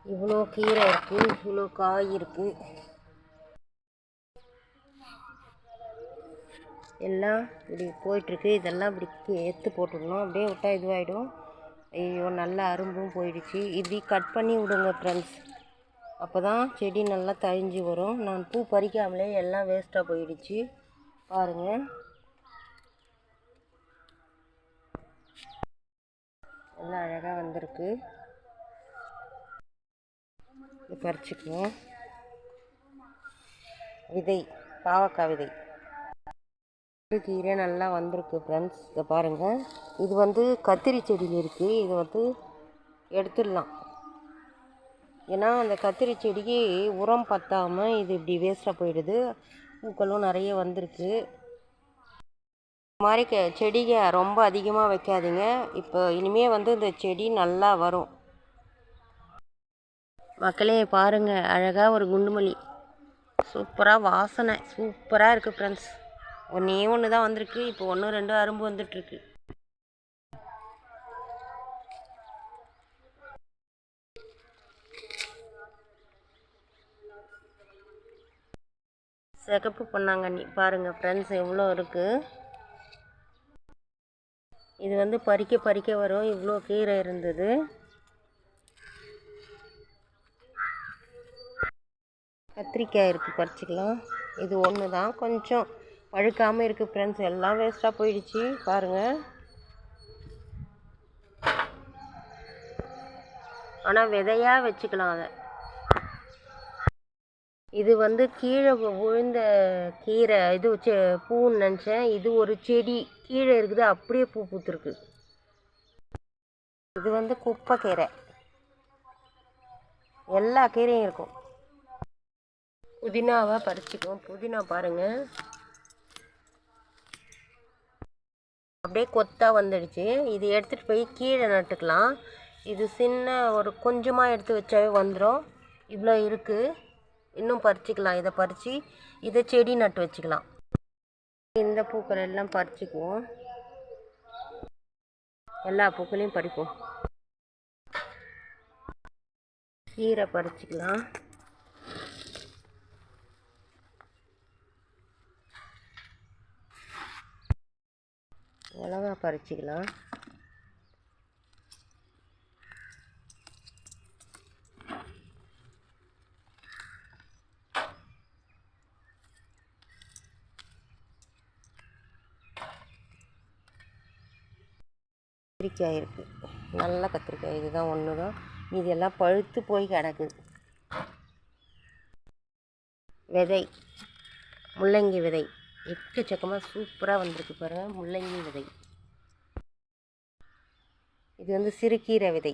இவ்வளோ கீரை இருக்குது, இவ்வளோ காய் இருக்குது. எல்லாம் இப்படி போயிட்டுருக்கு. இதெல்லாம் இப்படி எடுத்து போட்டுடணும். அப்படியே விட்டால் இதுவாகிடும். ஐயோ, நல்லா அரும்பும் போயிடுச்சு. இப்படி கட் பண்ணி விடுங்க ஃப்ரெண்ட்ஸ். அப்போ தான் செடி நல்லா தழிஞ்சு வரும். நான் பூ பறிக்காமலே எல்லாம் வேஸ்ட்டாக போயிடுச்சு. பாருங்கள், எல்லாம் அழகாக வந்திருக்கு. இது பறிச்சுக்குவோம். விதை, பாவக்காய் விதை. கீரை நல்லா வந்திருக்கு ஃப்ரெண்ட்ஸ். இதை பாருங்கள். இது கத்திரி செடியில் இருக்குது. இது எடுத்துடலாம். ஏன்னா அந்த கத்திரி செடிக்கு உரம் பற்றாமல் இது இப்படி வேஸ்ட்டாக போயிடுது. பூக்களும் நிறைய வந்திருக்கு. இந்த மாதிரி செடிங்க ரொம்ப அதிகமாக வைக்காதீங்க. இப்போ இனிமேல் இந்த செடி நல்லா வரும். மக்களே பாருங்கள், அழகாக ஒரு குண்டுமல்லி சூப்பராக வாசனை சூப்பராக இருக்குது ஃப்ரெண்ட்ஸ். ஒன்றே ஒன்று தான் வந்திருக்கு. இப்போ 1 2 அரும்பு வந்துட்டுருக்கு. சிகப்பு பொன்னாங்கண்ணி பாருங்கள் ஃப்ரெண்ட்ஸ், எவ்வளோ இருக்குது. இது பறிக்க வரும். இவ்வளோ கீரை இருந்தது. கத்திரிக்காய் இருக்குது, பறிச்சிக்கலாம். இது ஒன்று தான் கொஞ்சம் பழுக்காமல் இருக்குது ஃப்ரெண்ட்ஸ். எல்லாம் வேஸ்ட்டாக போயிடுச்சு பாருங்கள். ஆனால் விதையாக வச்சுக்கலாம் அதை. இது கீழே விழுந்த கீரை. இது பூன்னு நினச்சேன். இது ஒரு செடி கீழே இருக்குது, அப்படியே பூ பூத்துருக்கு. இது குப்பை கீரை. எல்லா கீரையும் இருக்கும். புதினாவை பறிச்சுக்குவோம். புதினா பாருங்கள், அப்படியே கொத்தாக வந்துடுச்சு. இது எடுத்துகிட்டு போய் கீழே நட்டுக்கலாம். இது சின்ன ஒரு கொஞ்சமாக எடுத்து வச்சாவே வந்துடும். இவ்வளோ இருக்குது. இன்னும் பறிச்சிக்கலாம். இதை பறித்து இதை செடி நட்டு வச்சுக்கலாம். இந்த பூக்கள் எல்லாம் பறிச்சுக்குவோம். எல்லா பூக்களையும் பறிப்போம். கீரை பறிச்சிக்கலாம். மிளகா பறிச்சிக்கலாம். கத்திரிக்காய் இருக்குது, நல்ல கத்திரிக்காய். இதுதான் ஒன்று தான். இதெல்லாம் பழுத்து போய் கிடக்குது. விதை, முள்ளங்கி விதை எக்கச்சக்கமாக சூப்பராக வந்திருக்கு பாருங்கள். முள்ளங்கி விதை. இது சிறுகீரை விதை.